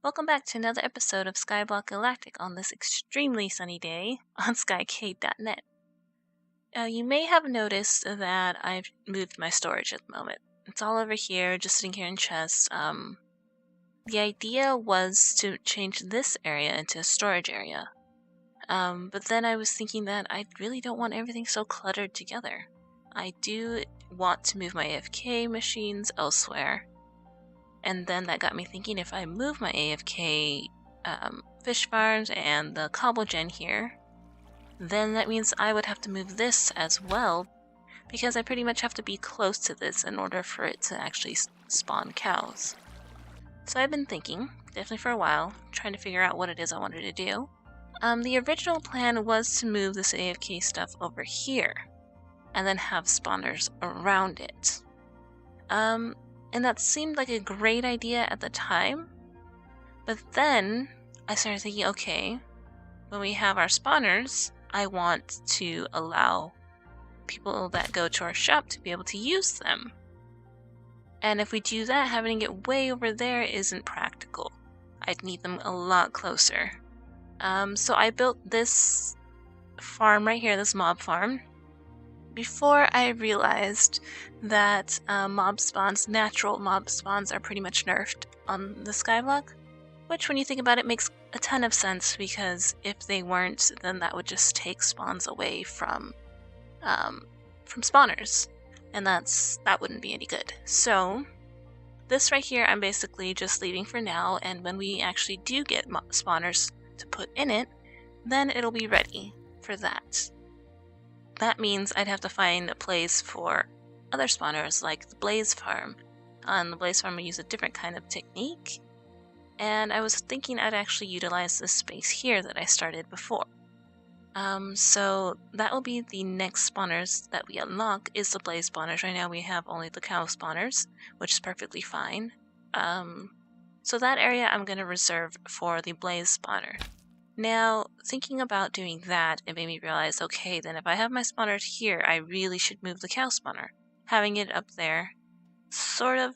Welcome back to another episode of Skyblock Galactic on this extremely sunny day on skykate.net. You may have noticed that I've moved my storage at the moment. It's all over here, just sitting here in chests. The idea was to change this area into a storage area. But then I was thinking that I really don't want everything so cluttered together. I do want to move my AFK machines elsewhere. And then that got me thinking, if I move my AFK fish farms and the cobble gen here, then that means I would have to move this as well, because I pretty much have to be close to this in order for it to actually spawn cows. So I've been thinking, definitely for a while, trying to figure out what it is I wanted to do. The original plan was to move this AFK stuff over here, and then have spawners around it. And that seemed like a great idea at the time, but then I started thinking, okay, when we have our spawners, I want to allow people that go to our shop to be able to use them. And if we do that, having it way over there isn't practical. I'd need them a lot closer. So I built this farm right here, this mob farm, before I realized that natural mob spawns are pretty much nerfed on the skyblock, which when you think about it makes a ton of sense, because if they weren't, then that would just take spawns away from spawners, and that wouldn't be any good. So this right here I'm basically just leaving for now, and when we actually do get spawners to put in it, then it'll be ready for that. That means I'd have to find a place for other spawners, like the Blaze Farm. On the Blaze Farm we use a different kind of technique, and I was thinking I'd actually utilize this space here that I started before. So that will be the next spawners that we unlock, is the Blaze spawners. Right now we have only the cow spawners, which is perfectly fine. So that area I'm going to reserve for the Blaze spawner. Now, thinking about doing that, it made me realize, okay, then if I have my spawners here, I really should move the cow spawner. Having it up there, sort of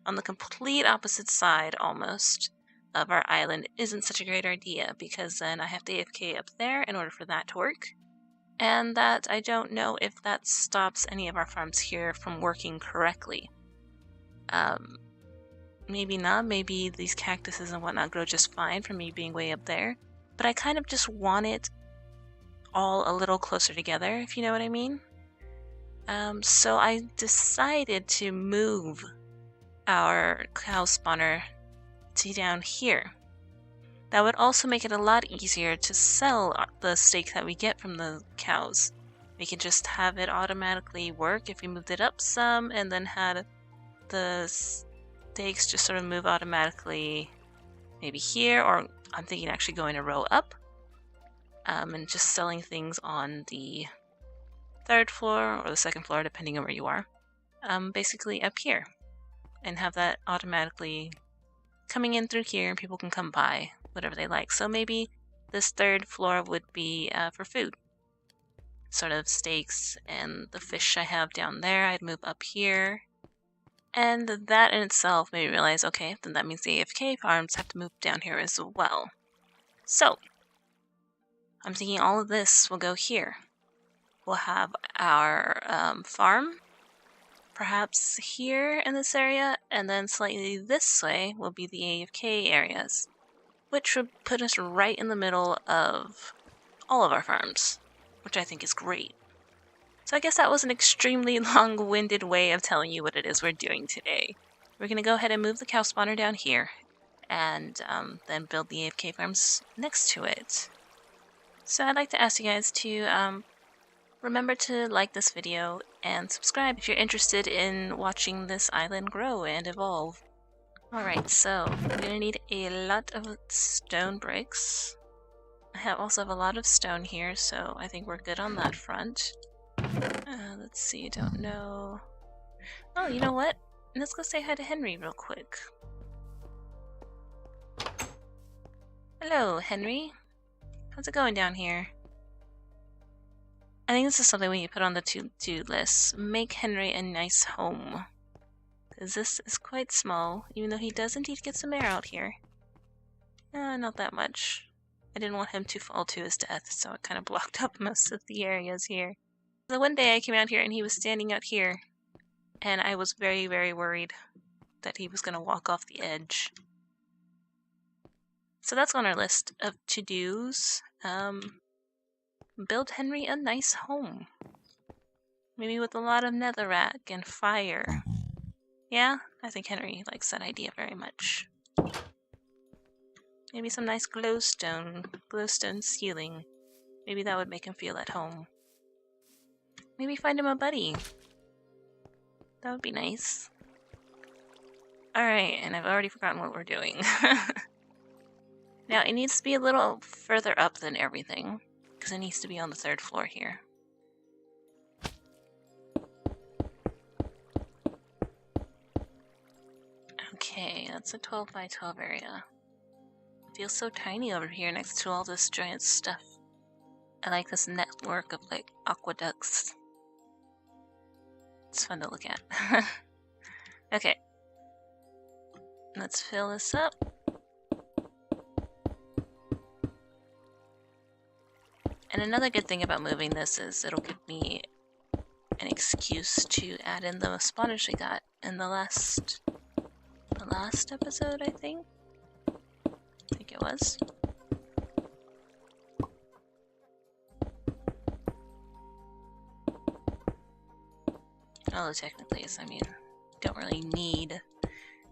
on the complete opposite side, almost, of our island isn't such a great idea, because then I have to AFK up there in order for that to work. And that I don't know if that stops any of our farms here from working correctly. Maybe not, maybe these cactuses and whatnot grow just fine from me being way up there. But I kind of just want it all a little closer together, if you know what I mean. So I decided to move our cow spawner to down here. That would also make it a lot easier to sell the steak that we get from the cows. We could just have it automatically work if we moved it up some, and then had the steaks just sort of move automatically maybe here, or I'm thinking actually going a row up, and just selling things on the 3rd floor or the 2nd floor, depending on where you are, basically up here, and have that automatically coming in through here, and people can come buy whatever they like. So maybe this 3rd floor would be for food, sort of steaks and the fish I have down there. I'd move up here. And that in itself made me realize, okay, then that means the AFK farms have to move down here as well. So, I'm thinking all of this will go here. We'll have our farm, perhaps here in this area, and then slightly this way will be the AFK areas, which would put us right in the middle of all of our farms, which I think is great. So I guess that was an extremely long-winded way of telling you what it is we're doing today. We're going to go ahead and move the cow spawner down here, and then build the AFK farms next to it. So I'd like to ask you guys to remember to like this video and subscribe if you're interested in watching this island grow and evolve. Alright, so we're going to need a lot of stone bricks. I also have a lot of stone here, so I think we're good on that front. Let's see, don't know. Oh, you know what? Let's go say hi to Henry real quick. Hello, Henry. How's it going down here? I think this is something we need to put on the to-do list. Make Henry a nice home. Because this is quite small, even though he does indeed get some air out here. Not that much. I didn't want him to fall to his death, so it kind of blocked up most of the areas here. So one day I came out here and he was standing out here, and I was very, very worried that he was going to walk off the edge. So that's on our list of to-dos. Build Henry a nice home. Maybe with a lot of netherrack and fire. Yeah, I think Henry likes that idea very much. Maybe some nice glowstone ceiling. Maybe that would make him feel at home. Maybe find him a buddy. That would be nice. Alright, and I've already forgotten what we're doing. Now, it needs to be a little further up than everything, because it needs to be on the 3rd floor here. Okay, that's a 12 by 12 area. It feels so tiny over here next to all this giant stuff. I like this network of, like, aqueducts. It's fun to look at. Okay. Let's fill this up. And another good thing about moving this is it'll give me an excuse to add in the spawners we got in the last episode, I think it was. Although technically, I mean, don't really need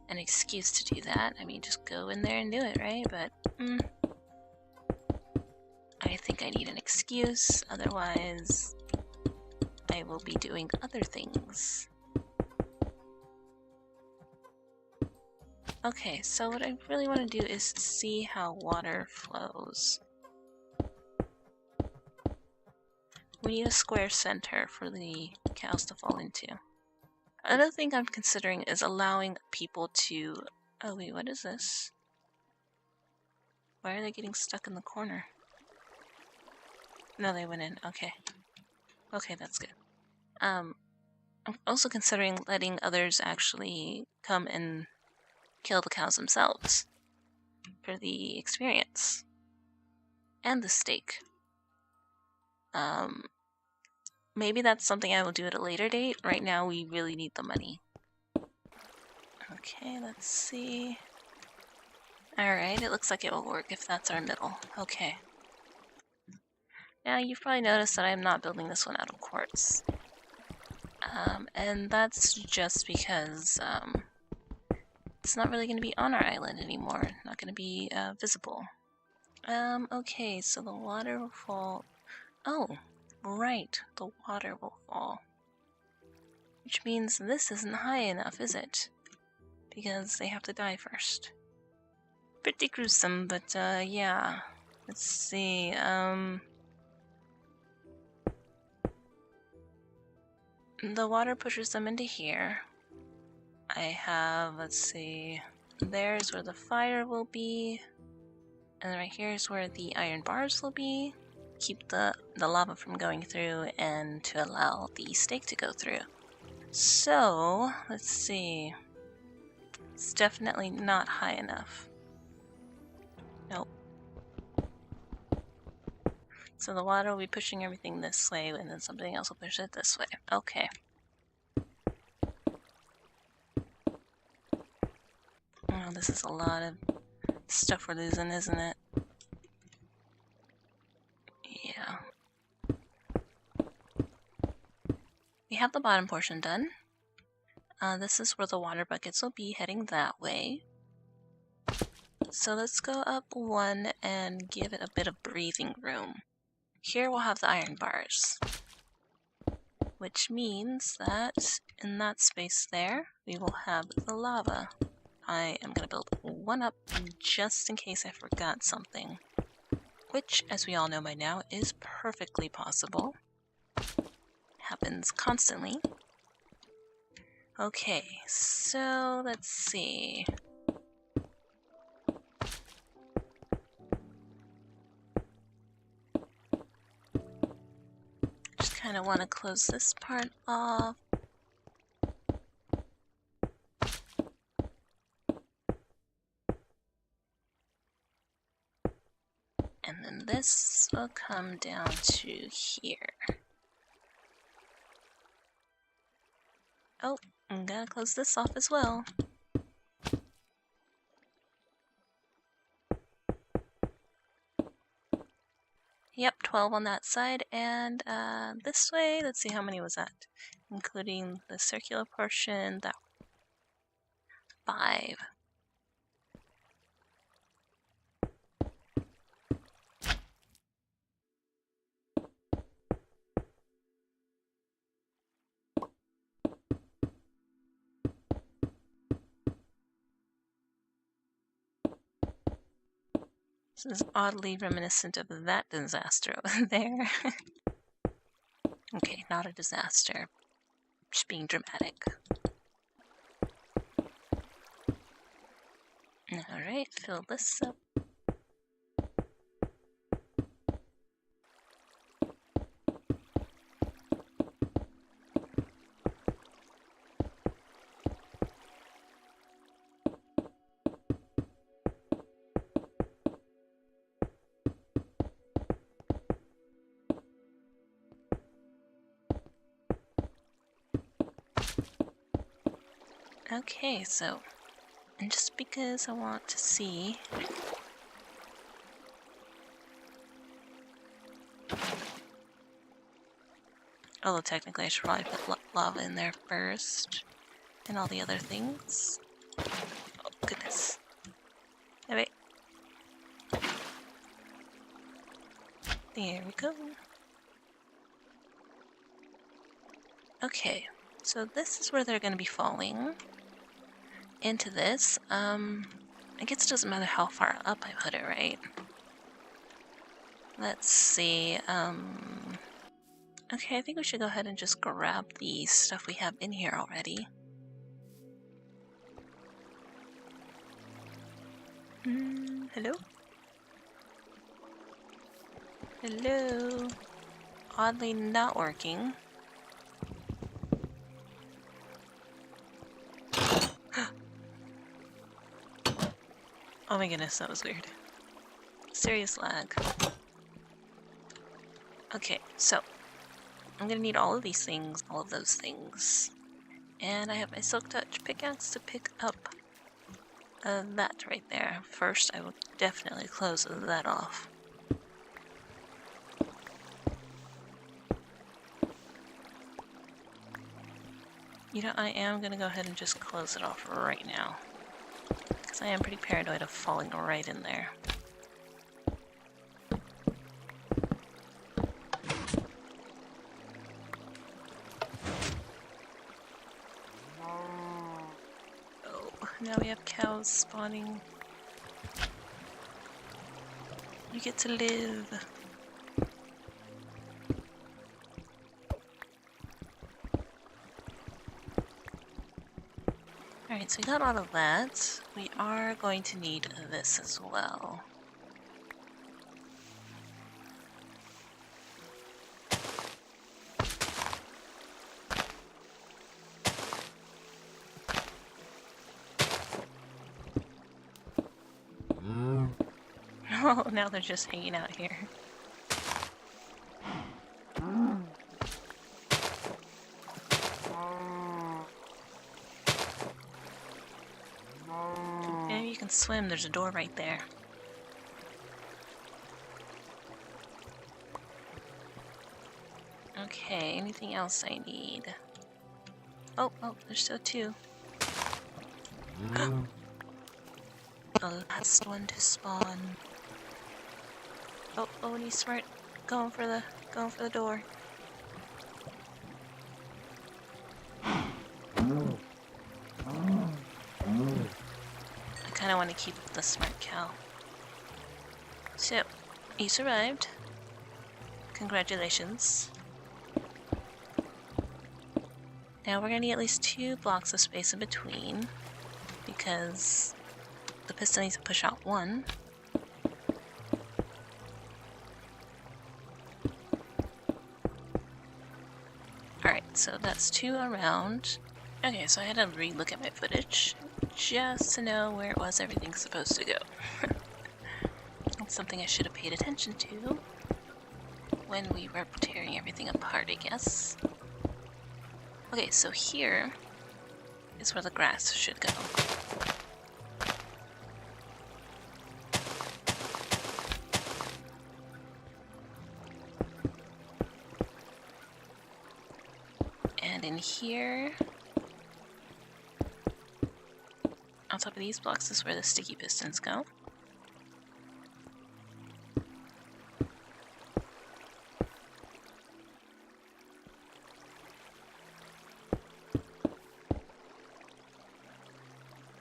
an excuse to do that. I mean, just go in there and do it, right? But, I think I need an excuse, otherwise I will be doing other things. Okay, so what I really want to do is see how water flows. We need a square center for the cows to fall into. Another thing I'm considering is allowing people to... Oh wait, what is this? Why are they getting stuck in the corner? No, they went in. Okay. Okay, that's good. I'm also considering letting others actually come and kill the cows themselves for the experience and the steak. Maybe that's something I will do at a later date. Right now, we really need the money. Okay, let's see. Alright, it looks like it will work if that's our middle. Okay. Now, you've probably noticed that I'm not building this one out of quartz. And that's just because, it's not really going to be on our island anymore. Not going to be, visible. Okay, so the water will fall... Oh, right, the water will fall. Which means this isn't high enough, is it? Because they have to die first. Pretty gruesome, but, yeah. Let's see, the water pushes them into here. I have, let's see, there's where the fire will be. And right here is where the iron bars will be. Keep the lava from going through and to allow the steak to go through. So, let's see. It's definitely not high enough. Nope. So the water will be pushing everything this way, and then something else will push it this way. Okay. Oh, this is a lot of stuff we're losing, isn't it? Yeah. We have the bottom portion done. This is where the water buckets will be, heading that way. So let's go up one and give it a bit of breathing room. Here we'll have the iron bars, which means that in that space there, we will have the lava. I am going to build one up just in case I forgot something, which, as we all know by now, is perfectly possible. Happens constantly. Okay, so let's see. Just kind of want to close this part off. And then this will come down to here. Oh, I'm gonna close this off as well. Yep, 12 on that side, and this way, let's see, how many was that? Including the circular portion, that 5. This is oddly reminiscent of that disaster over there. Okay, not a disaster. Just being dramatic. Alright, fill this up. Okay, so, and just because I want to see... Although technically I should probably put lava in there first, and all the other things. Oh, goodness. Oh, wait. There we go. Okay, so this is where they're going to be falling. Into this. I guess it doesn't matter how far up I put it, right? Let's see. Okay, I think we should go ahead and just grab the stuff we have in here already. Hello? Hello? Oddly not working. Oh my goodness, that was weird. Serious lag. Okay, so I'm gonna need all of these things, all of those things. And I have my Silk Touch pickaxe to pick up that right there. First, I will definitely close that off. You know, I am gonna go ahead and just close it off right now. I am pretty paranoid of falling right in there. Oh, now we have cows spawning. You get to live. Alright, so we got all of that. We are going to need this as well. Oh, now they're just hanging out here. You can swim, there's a door right there. Okay, anything else I need? Oh, there's still 2. The last one to spawn. Oh, and he's smart. Going for the door. I kind of want to keep the smart cow. So, you survived. Congratulations. Now we're going to need at least 2 blocks of space in between, because the piston needs to push out 1. Alright, so that's 2 around. Okay, so I had to re-look at my footage, just to know where it was everything's supposed to go. something I should have paid attention to when we were tearing everything apart, I guess. Okay, so here is where the grass should go. And in here, on top of these blocks is where the sticky pistons go.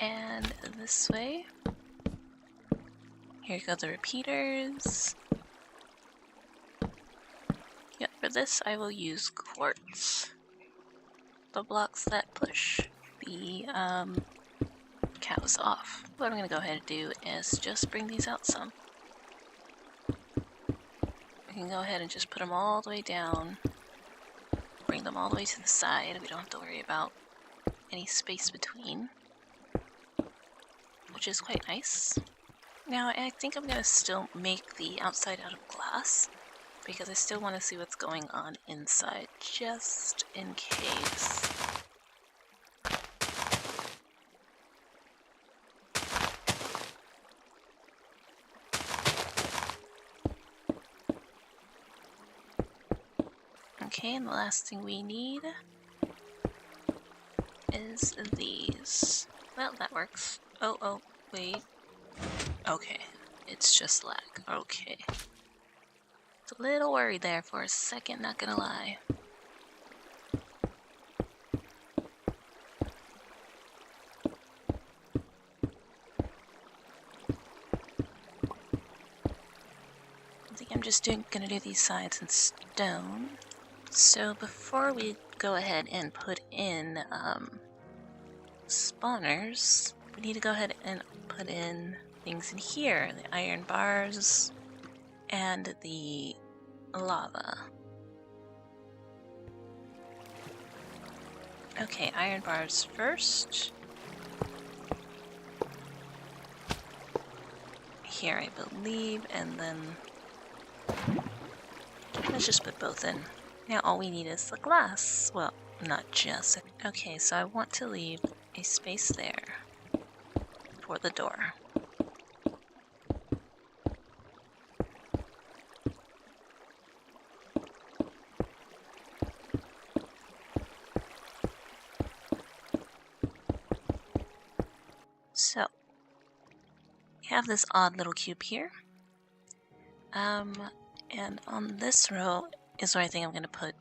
And this way, here go the repeaters. Yep, for this I will use quartz. The blocks that push the cows off. What I'm going to go ahead and do is just bring these out some. We can go ahead and just put them all the way down. Bring them all the way to the side. We don't have to worry about any space between, which is quite nice. Now I think I'm going to still make the outside out of glass because I still want to see what's going on inside, just in case. Okay, and the last thing we need is these. Well, that works. Oh, wait. Okay, it's just lag. Okay. It's a little worried there for a second, not gonna lie. I think I'm just gonna do these sides in stone. So before we go ahead and put in spawners, we need to go ahead and put in things in here. The iron bars and the lava. Okay, iron bars first. Here, I believe, and then let's just put both in. Now all we need is the glass. Well, not just. Okay, so I want to leave a space there for the door. So, we have this odd little cube here. And on this row is where I think I'm going to put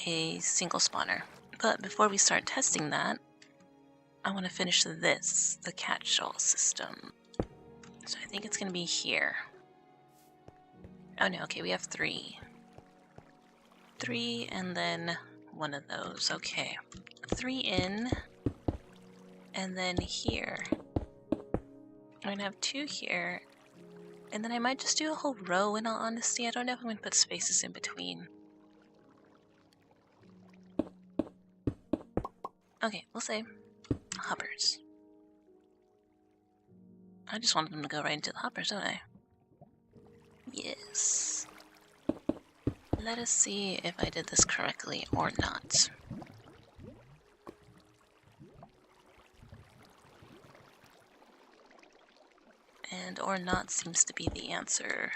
a single spawner. But before we start testing that, I want to finish this, the catch-all system. So I think it's going to be here. Oh no, okay, we have 3. 3 and then one of those, okay. 3 in, and then here. I'm going to have 2 here, and then I might just do a whole row in all honesty. I don't know if I'm going to put spaces in between. Okay, we'll say hoppers. I just wanted them to go right into the hoppers, don't I? Yes. Let us see if I did this correctly or not. And or not seems to be the answer.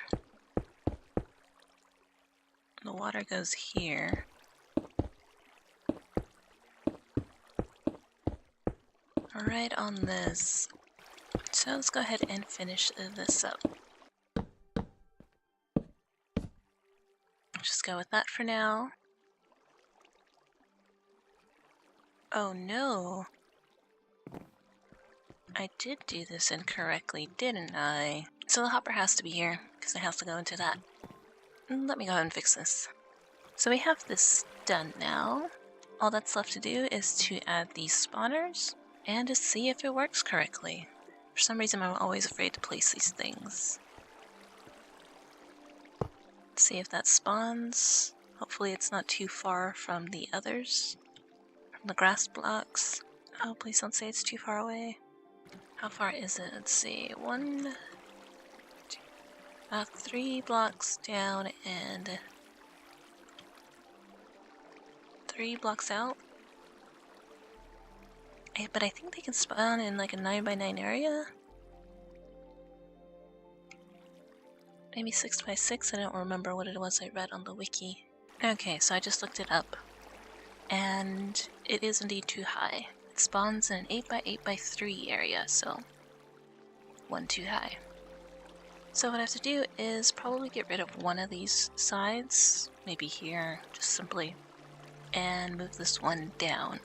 The water goes here. Right on this. So let's go ahead and finish this up. Just go with that for now. Oh no. I did do this incorrectly, didn't I? So the hopper has to be here, because it has to go into that. Let me go ahead and fix this. So we have this done now. All that's left to do is to add these spawners, and to see if it works correctly. For some reason I'm always afraid to place these things. Let's see if that spawns. Hopefully it's not too far from the others. From the grass blocks. Oh, please don't say it's too far away. How far is it? Let's see. 1, 3 blocks down and 3 blocks out. But I think they can spawn in like a 9x9 area. Maybe 6x6, I don't remember what it was I read on the wiki. Okay, so I just looked it up. And it is indeed too high. It spawns in an 8x8x3 area, so 1 too high. So what I have to do is probably get rid of one of these sides, maybe here, just simply, and move this one down.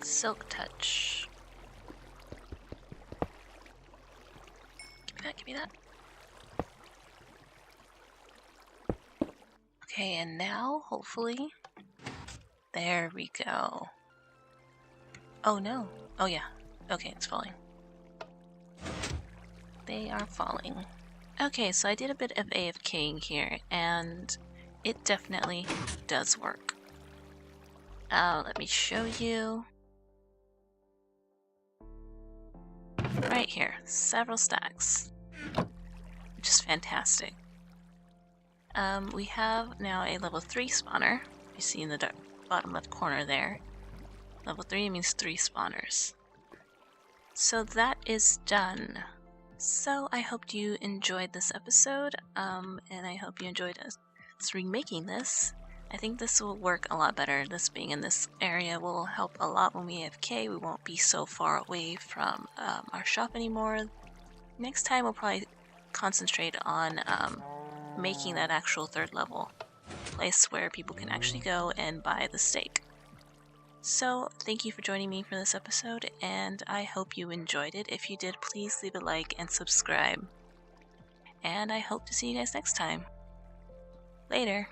Silk touch. Give me that. Okay, and now, hopefully, there we go. Oh no. Oh yeah. Okay, it's falling. They are falling. Okay, so I did a bit of AFKing here, and it definitely does work. Let me show you. Right here, several stacks. Which is fantastic. We have now a level 3 spawner. You see in the bottom left corner there. Level 3 means 3 spawners. So that is done. So I hope you enjoyed this episode, and I hope you enjoyed us remaking this. I think this will work a lot better. This being in this area will help a lot when we AFK. We won't be so far away from our shop anymore. Next time we'll probably concentrate on making that actual 3rd level place where people can actually go and buy the steak. So, thank you for joining me for this episode, and I hope you enjoyed it. If you did, please leave a like and subscribe. And I hope to see you guys next time. Later.